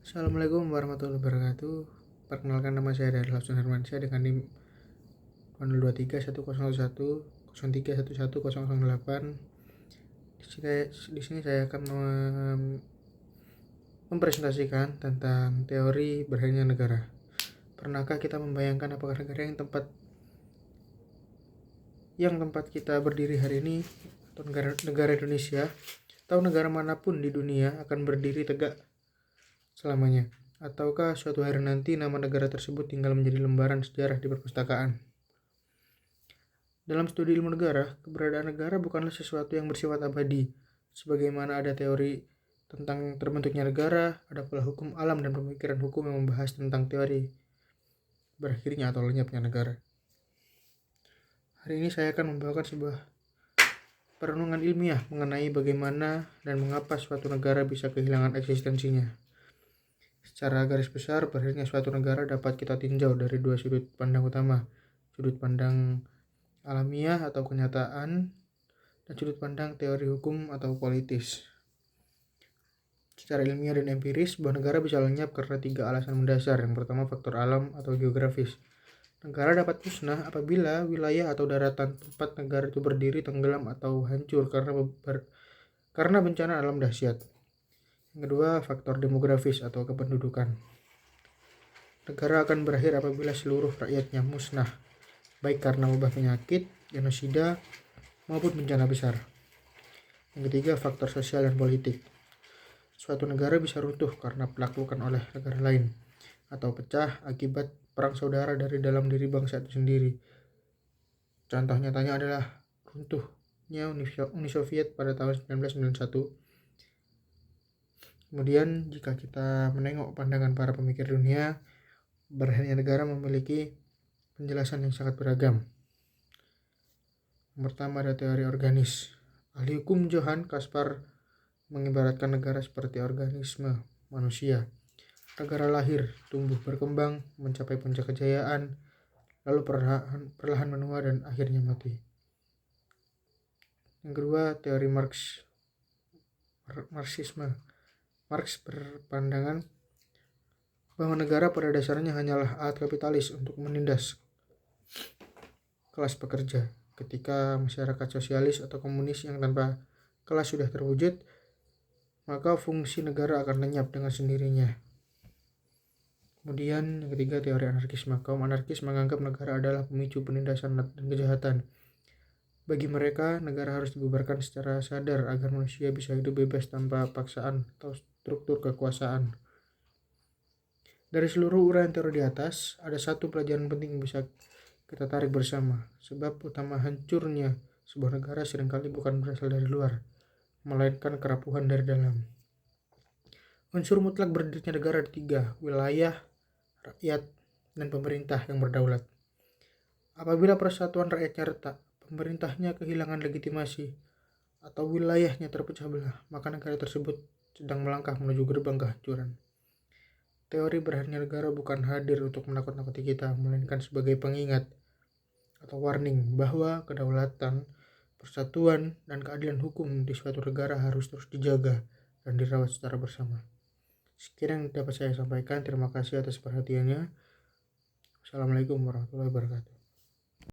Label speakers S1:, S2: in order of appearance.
S1: Assalamualaikum warahmatullahi wabarakatuh. Perkenalkan, nama saya adalah Lausun Hermansyah dengan NIM 023 1001 03 11 0008. Di sini saya akan mempresentasikan tentang teori berdirinya negara. Pernahkah kita membayangkan apakah negara yang tempat kita berdiri hari ini, atau negara Indonesia atau negara manapun di dunia, akan berdiri tegak selamanya? Ataukah suatu hari nanti nama negara tersebut tinggal menjadi lembaran sejarah di perpustakaan? Dalam studi ilmu negara, keberadaan negara bukanlah sesuatu yang bersifat abadi. Sebagaimana ada teori tentang terbentuknya negara, ada pula hukum alam dan pemikiran hukum yang membahas tentang teori berakhirnya atau lenyapnya negara. Hari ini saya akan membawakan sebuah perenungan ilmiah mengenai bagaimana dan mengapa suatu negara bisa kehilangan eksistensinya. Secara garis besar, berakhirnya suatu negara dapat kita tinjau dari dua sudut pandang utama: sudut pandang alamiah atau kenyataan, dan sudut pandang teori hukum atau politis. Secara ilmiah dan empiris, sebuah negara bisa lenyap karena 3 alasan mendasar. Yang pertama, faktor alam atau geografis. Negara dapat musnah apabila wilayah atau daratan tempat negara itu berdiri tenggelam atau hancur karena bencana alam dahsyat. Yang kedua, faktor demografis atau kependudukan. Negara akan berakhir apabila seluruh rakyatnya musnah, baik karena wabah penyakit, genosida, maupun bencana besar. Yang ketiga, faktor sosial dan politik. Suatu negara bisa runtuh karena penaklukan oleh negara lain, atau pecah akibat perang saudara dari dalam diri bangsa itu sendiri. Contoh nyatanya adalah runtuhnya Uni Soviet pada tahun 1991. Kemudian jika kita menengok pandangan para pemikir dunia, berakhirnya negara memiliki penjelasan yang sangat beragam. Yang pertama, ada teori organis. Ahli hukum Johann Caspar mengibaratkan negara seperti organisme manusia. Negara lahir, tumbuh berkembang, mencapai puncak kejayaan, lalu perlahan menua dan akhirnya mati. Yang kedua, teori Marxisme. Marx berpandangan bahwa negara pada dasarnya hanyalah alat kapitalis untuk menindas kelas pekerja. Ketika masyarakat sosialis atau komunis yang tanpa kelas sudah terwujud, maka fungsi negara akan lenyap dengan sendirinya. Kemudian yang ketiga, teori anarkisme. Kaum anarkis menganggap negara adalah pemicu penindasan dan kejahatan. Bagi mereka, negara harus dibubarkan secara sadar agar manusia bisa hidup bebas tanpa paksaan atau struktur kekuasaan. Dari seluruh uraian teori di atas, ada satu pelajaran penting yang bisa kita tarik bersama. Sebab utama hancurnya sebuah negara seringkali bukan berasal dari luar, melainkan kerapuhan dari dalam. Unsur mutlak berdirinya negara ada 3: wilayah, rakyat, dan pemerintah yang berdaulat. Apabila persatuan rakyatnya retak, pemerintahnya kehilangan legitimasi, atau wilayahnya terpecah belah, maka negara tersebut sedang melangkah menuju gerbang kehancuran. Teori berakhirnya negara bukan hadir untuk menakut-nakuti kita, melainkan sebagai pengingat atau warning bahwa kedaulatan, persatuan, dan keadilan hukum di suatu negara harus terus dijaga dan dirawat secara bersama. Sekian yang dapat saya sampaikan. Terima kasih atas perhatiannya. Assalamualaikum warahmatullahi wabarakatuh.